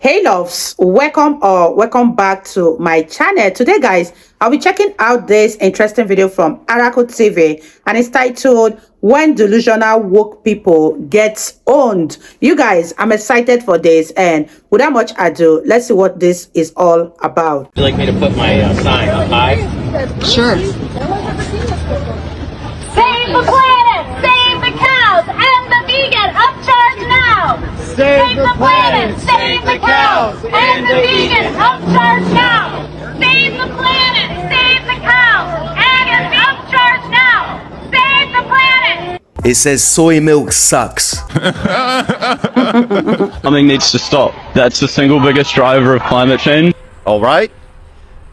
Hey loves, welcome back to my channel. Today guys, I'll be checking out this interesting video from Araco TV, and it's titled When Delusional Woke People Gets Owned. You guys, I'm excited for this, and without much ado, let's see what this is all about. Would you like me to put my sign up high? Sure. Save the planet! Save the cows! And the vegan! Upcharge now! Save the planet! Save the cows! And the vegan! Upcharge now! Save the planet! Save the cows! And the upcharge now! Save the planet! It says soy milk sucks. Something needs to stop. That's the single biggest driver of climate change. All right.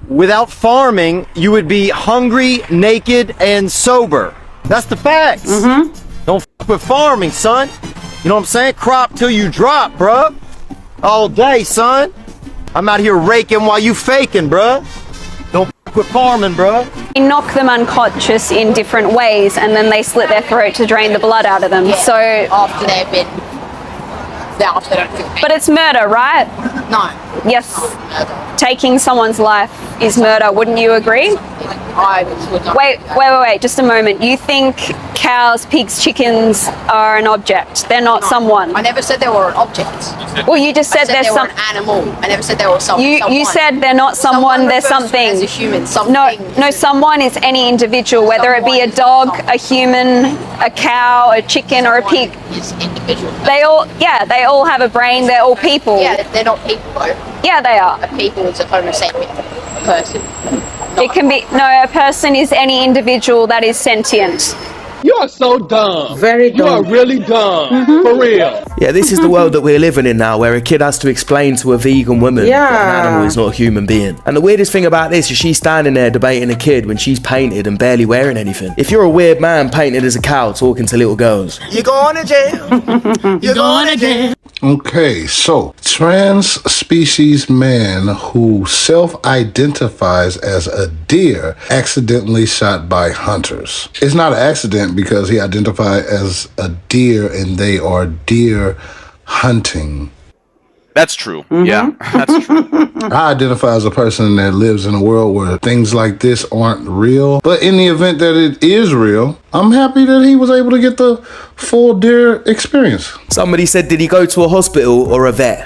Without farming, you would be hungry, naked, and sober. That's the facts. Don't f with farming, son. You know what I'm saying? Crop till you drop, bruh. All day, son. I'm out here raking while you faking, bruh. Don't f with farming, bruh. They knock them unconscious in different ways, and then they slit their throat to drain the blood out of them. So After they've been, after they don't feel pain. but it's murder, right? No. Yes. Taking someone's life is murder, wouldn't you agree? I would not. Wait, just a moment. You think cows, pigs, chickens are an object? They're not someone. I never said they were an object. Well, you just I said said there's they were some. an animal. I never said they were someone. You said they're not someone, they're something. As a human, something. No, someone is any individual, whether it be a dog, a human, a cow, a chicken, or a pig. Is individual. They all have a brain. They're all people. Yeah, they're not people though. Yeah, they are. A people is a Homo sapien person. It can be, no, a person is any individual that is sentient. You are so dumb. Very You are dumb. really dumb. For real. Yeah, this is the world that we're living in now, where a kid has to explain to a vegan woman that an animal is not a human being. And the weirdest thing about this is she's standing there debating a kid when she's painted and barely wearing anything. If you're a weird man painted as a cow talking to little girls, You're going to jail. You're going to jail. Okay, so trans species man who self-identifies as a deer accidentally shot by hunters. It's not an accident because he identified as a deer and they are deer hunting. That's true. Yeah, that's true. I identify as a person that lives in a world where things like this aren't real. But in the event that it is real, I'm happy that he was able to get the full deer experience. somebody said, did he go to a hospital or a vet?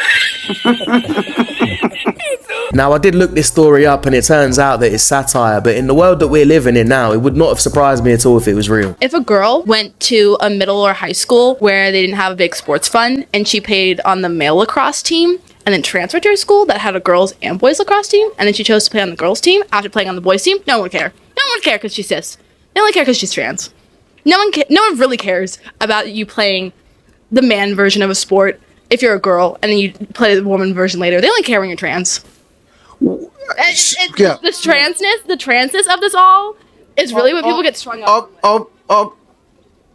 Now, I did look this story up and it turns out that it's satire, but in the world that we're living in now, it would not have surprised me at all if it was real. If a girl went to a middle or high school where they didn't have a big sports fund and she played on the male lacrosse team and then transferred to a school that had a girls and boys lacrosse team and then she chose to play on the girls team after playing on the boys team, no one would care. No one would care because she's cis. They only care because she's trans. No one really cares about you playing the man version of a sport if you're a girl and then you play the woman version later. They only care when you're trans. Yeah. The transness of this all is really what people get strung up.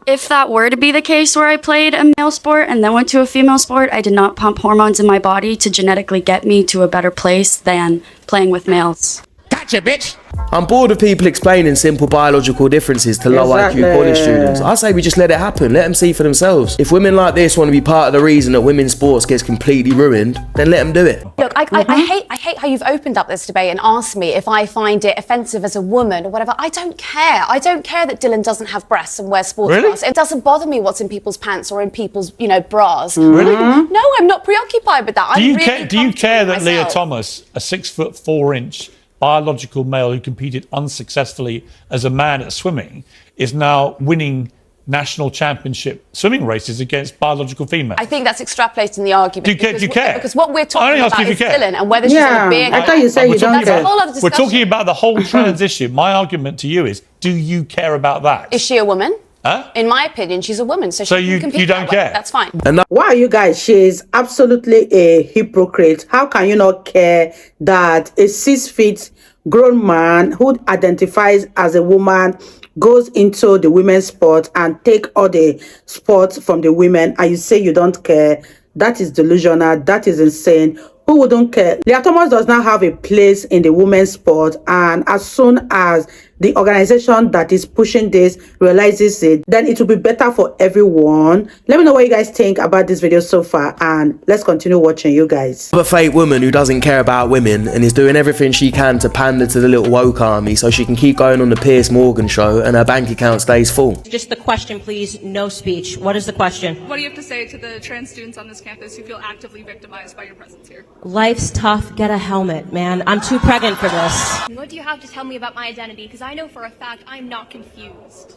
If that were to be the case where I played a male sport and then went to a female sport, I did not pump hormones in my body to genetically get me to a better place than playing with males. Gotcha, bitch. I'm bored of people explaining simple biological differences to low IQ college students. I say we just let it happen, let them see for themselves. If women like this want to be part of the reason that women's sports gets completely ruined, then let them do it. Look, I hate how you've opened up this debate and asked me if I find it offensive as a woman or whatever. I don't care. I don't care that Dylan doesn't have breasts and wears sports bras. It doesn't bother me what's in people's pants or in people's, bras. Really? No, I'm not preoccupied with that. Do you care that Leah Thomas, a 6'4" biological male who competed unsuccessfully as a man at swimming, is now winning national championship swimming races against biological females? I think that's extrapolating the argument. Do you care? Because what we're talking about is Dylan and whether she's a big... I thought you said you don't care. We're talking about the whole trans issue. My argument to you is, do you care about that? Is she a woman? Huh? In my opinion, she's a woman, so she can compete you don't that way. care? That's fine. Wow, you guys, she's absolutely a hypocrite. How can you not care that a 6 feet grown man who identifies as a woman goes into the women's sport and take all the sports from the women, and you say you don't care? That is delusional. That is insane. Who wouldn't care? Leah Thomas does not have a place in the women's sport, and as soon as the organization that is pushing this realizes it, then it will be better for everyone. Let me know what you guys think about this video so far, and let's continue watching, you guys. A fake woman who doesn't care about women and is doing everything she can to pander to the little woke army so she can keep going on the Piers Morgan show and her bank account stays full. Just the question, please. No speech. What is the question? What do you have to say to the trans students on this campus who feel actively victimized by your presence here? Life's tough. Get a helmet, man. I'm too pregnant for this. What do you have to tell me about my identity? Because I know for a fact I'm not confused.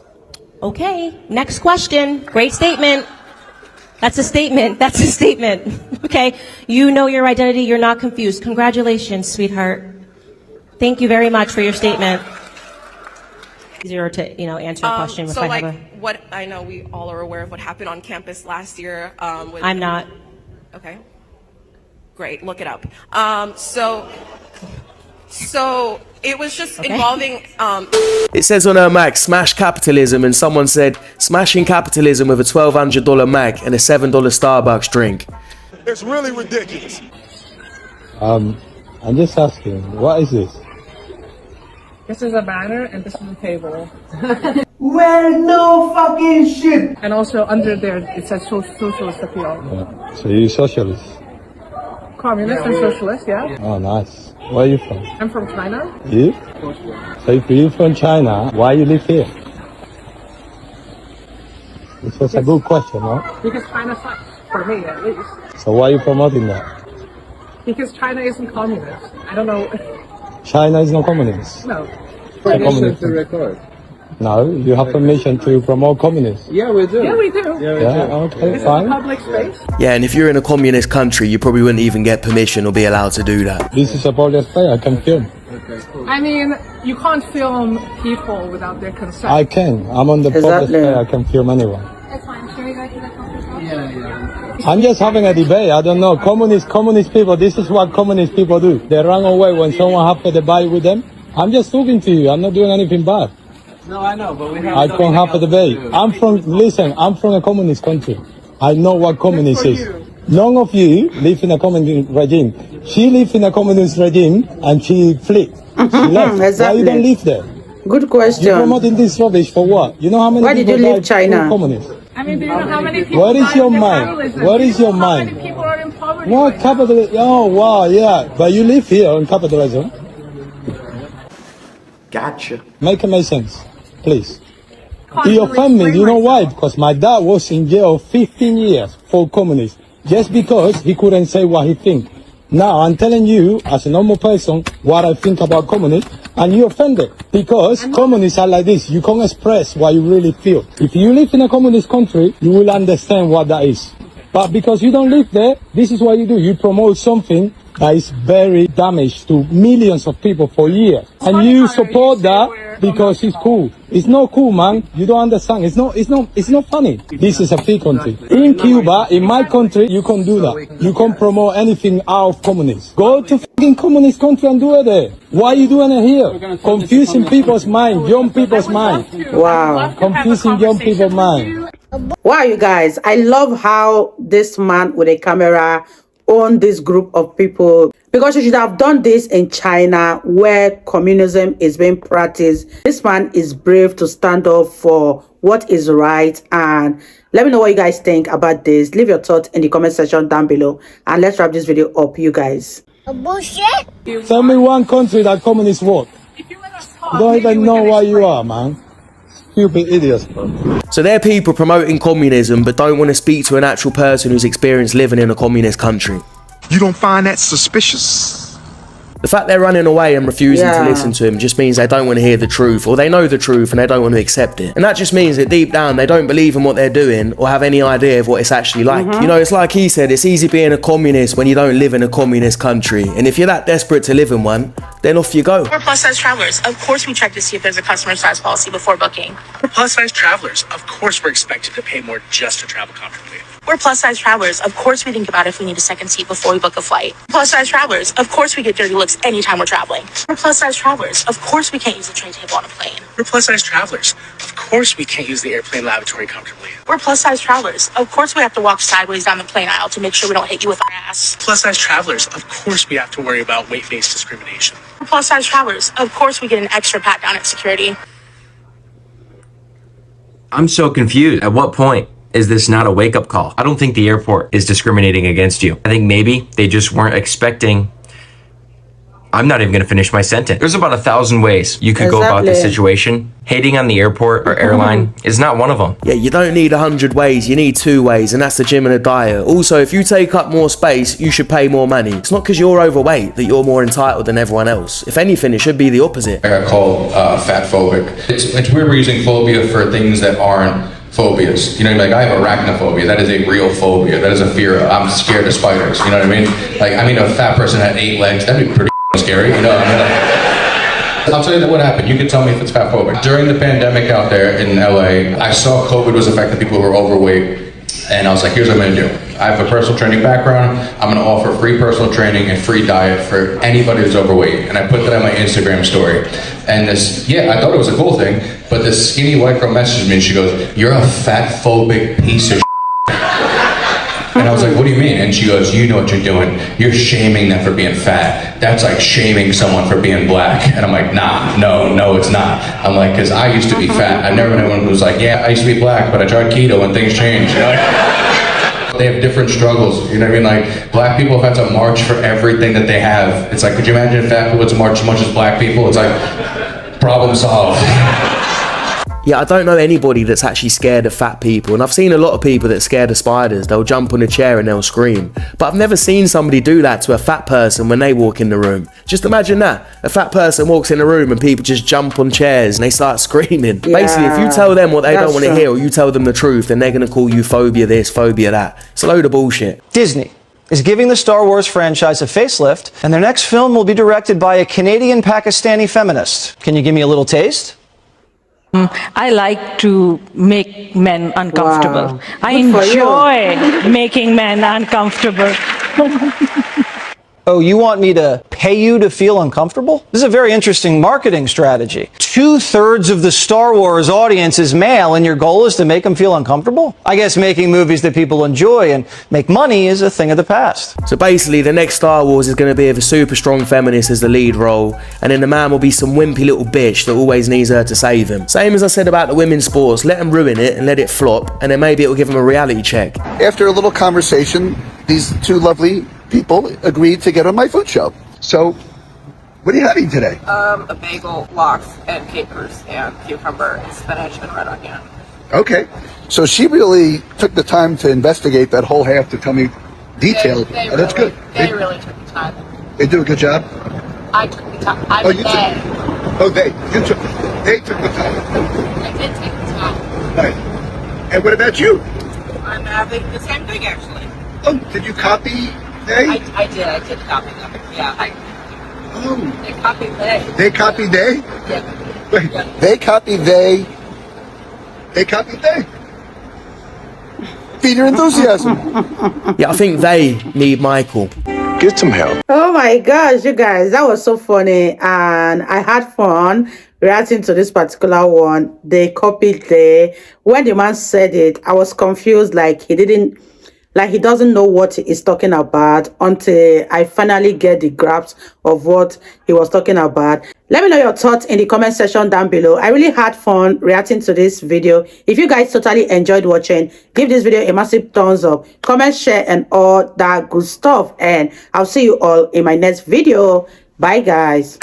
Okay. Next question. Great statement. That's a statement. That's a statement. Okay. You know your identity. You're not confused. Congratulations, sweetheart. Thank you very much for your statement. Easier to, answer a question if so I like have what I know we all are aware of what happened on campus last year. I'm not. Okay. Great. Look it up. So it was just involving. It says on her Mac, smash capitalism, and someone said, smashing capitalism with a $1,200 Mac and a $7 Starbucks drink. It's really ridiculous. I'm just asking, what is this? This is a banner and this is a table. Well, no fucking shit. And also under there it says socialist appeal. Yeah. So you socialist? Communist and socialist, yeah. Oh, nice. Where are you from? I'm from China. You? So if you're from China, why you live here? This was a good question, no? Because China sucks, for me at least. So why are you promoting that? Because China isn't communist. I don't know. China is not communist. No. Permission to record. No, you have permission to promote communism. Yeah, we do. Yeah, we do. Yeah, okay, This fine. is a public space. Yeah, and if you're in a communist country, you probably wouldn't even get permission or be allowed to do that. This is a public space, I can film. I mean, you can't film people without their consent. I can. I'm on the public space, I can film anyone. That's fine. Should we go to the conference hall? Yeah. I'm just having a debate. I don't know. Communist people, this is what communist people do. They run away when someone have a debate with them. I'm just talking to you. I'm not doing anything bad. No, I know, but we have. I can't have a debate. I'm from a communist country. I know what communist is. None of you live in a communist regime. She lived in a communist regime and she fled. She left. Exactly. Why you don't live there? Good question. You're promoting this rubbish for what? You know how many Why did people you leave died China? Communist? I mean, do you know how many people What is die your in mind? capitalism? What Do you is your know mind? How many people are in poverty? What right now? capitalism? Oh, wow, yeah. But you live here in capitalism. Gotcha. Make it make sense, please. He offended me. You know why? Because my dad was in jail 15 years for communism. Just because he couldn't say what he think. Now I'm telling you, as a normal person, what I think about communism, and you offended. Because communists are like this. You can't express what you really feel. If you live in a communist country, you will understand what that is. But because you don't live there, this is what you do. You promote something that is very damaged to millions of people for years. And you support that because it's cool. It's not cool, man. You don't understand. It's not funny. This is a free country. In Cuba, in my country, you can't do that. You can't promote anything out of communism. Go to fucking communist country and do it there. Why are you doing it here? Confusing people's mind, young people's mind. Wow. Confusing young people's mind. Wow, you guys, I love how this man with a camera owned this group of people, because you should have done this in China where communism is being practiced. This man is brave to stand up for what is right. And let me know what you guys think about this. Leave your thoughts in the comment section down below, and let's wrap this video up, you guys. Bullshit. Tell me one country that communists work. You don't even know where you are, man. Stupid idiots, bro. So they're people promoting communism but don't want to speak to an actual person who's experienced living in a communist country. You don't find that suspicious? The fact they're running away and refusing to listen to him just means they don't want to hear the truth, or they know the truth and they don't want to accept it. And that just means that deep down they don't believe in what they're doing or have any idea of what it's actually like. You know, it's like he said, it's easy being a communist when you don't live in a communist country. And if you're that desperate to live in one, then off you go. For plus-size travelers, of course we check to see if there's a customer size policy before booking. For plus-size travelers, of course we're expected to pay more just to travel comfortably. We're plus size travelers. Of course we think about if we need a second seat before we book a flight. Plus size travelers. Of course we get dirty looks anytime we're traveling. We're plus size travelers. Of course we can't use a tray table on a plane. We're plus size travelers. Of course we can't use the airplane lavatory comfortably. We're plus size travelers. Of course we have to walk sideways down the plane aisle to make sure we don't hit you with our ass. Plus size travelers. Of course we have to worry about weight-based discrimination. We're plus size travelers. Of course we get an extra pat down at security. I'm so confused. At what point is this not a wake-up call? I don't think the airport is discriminating against you. I think maybe they just weren't expecting. I'm not even going to finish my sentence. There's about 1,000 ways you could go about this situation. Hating on the airport or airline is not one of them. Yeah, you don't need 100 ways, you need 2 ways, and that's the gym and the diet. Also, if you take up more space, you should pay more money. It's not because you're overweight that you're more entitled than everyone else. If anything, it should be the opposite. I got called fat phobic. It's weird we're using phobia for things that aren't phobias. You know, like I have arachnophobia. That is a real phobia. That is a fear. I'm scared of spiders. You know what I mean? Like, I mean, a fat person had 8 legs. That'd be pretty scary. You know, I mean, like, I'll tell you what happened. You can tell me if it's fat phobic. During the pandemic out there in LA, I saw COVID was affecting people who were overweight. And I was like, here's what I'm gonna do. I have a personal training background. I'm gonna offer free personal training and free diet for anybody who's overweight. And I put that on my Instagram story. And this, I thought it was a cool thing, but this skinny white girl messaged me and she goes, "You're a fat phobic piece of shit." And I was like, "What do you mean?" And she goes, "You know what you're doing. You're shaming them for being fat. That's like shaming someone for being black." And I'm like, "Nah, no, it's not." I'm like, because I used to be fat. I've never been anyone who was like, "Yeah, I used to be black, but I tried keto and things changed." You know? They have different struggles. You know what I mean? Like, black people have had to march for everything that they have. It's like, could you imagine if fat people had to march as much as black people? It's like, problem solved. Yeah, I don't know anybody that's actually scared of fat people, and I've seen a lot of people that's scared of spiders. They'll jump on a chair and they'll scream. But I've never seen somebody do that to a fat person when they walk in the room. Just imagine that. A fat person walks in the room and people just jump on chairs and they start screaming. Yeah, basically, if you tell them what they don't want to hear, or you tell them the truth, then they're going to call you phobia this, phobia that. It's a load of bullshit. Disney is giving the Star Wars franchise a facelift, and their next film will be directed by a Canadian Pakistani feminist. Can you give me a little taste? I like to make men uncomfortable. Wow. I Good for enjoy making men uncomfortable. Oh, you want me to pay you to feel uncomfortable? This is a very interesting marketing strategy. 2/3 of the Star Wars audience is male, and your goal is to make them feel uncomfortable? I guess making movies that people enjoy and make money is a thing of the past. So basically, the next Star Wars is going to be with a super strong feminist as the lead role, and then the man will be some wimpy little bitch that always needs her to save him. Same as I said about the women's sports, let them ruin it and let it flop, and then maybe it'll give them a reality check. After a little conversation, these two lovely people agreed to get on my food show. So, what are you having today? A bagel, lox, and capers, and cucumber, and spinach, and red onion. Okay. So she really took the time to investigate that whole half to tell me detailed. They Oh, that's good. They really took the time. They do a good job? I took the time. They took the time. I did take the time. Right. And what about you? I'm having the same thing, actually. Oh, did you copy they? I did copy them. Yeah. They copied they. They copied they? Yeah. Wait, they copied they. They copied they. Feed your enthusiasm. Yeah, I think they need Michael. Get some help. Oh my gosh, you guys, that was so funny, and I had fun reacting to this particular one. They copied the when the man said it, I was confused, like he doesn't know what he's talking about until I finally get the grasp of what he was talking about. Let me know your thoughts in the comment section down below. I really had fun reacting to this video. If you guys totally enjoyed watching, give this video a massive thumbs up, comment, share, and all that good stuff. And I'll see you all in my next video. Bye, guys.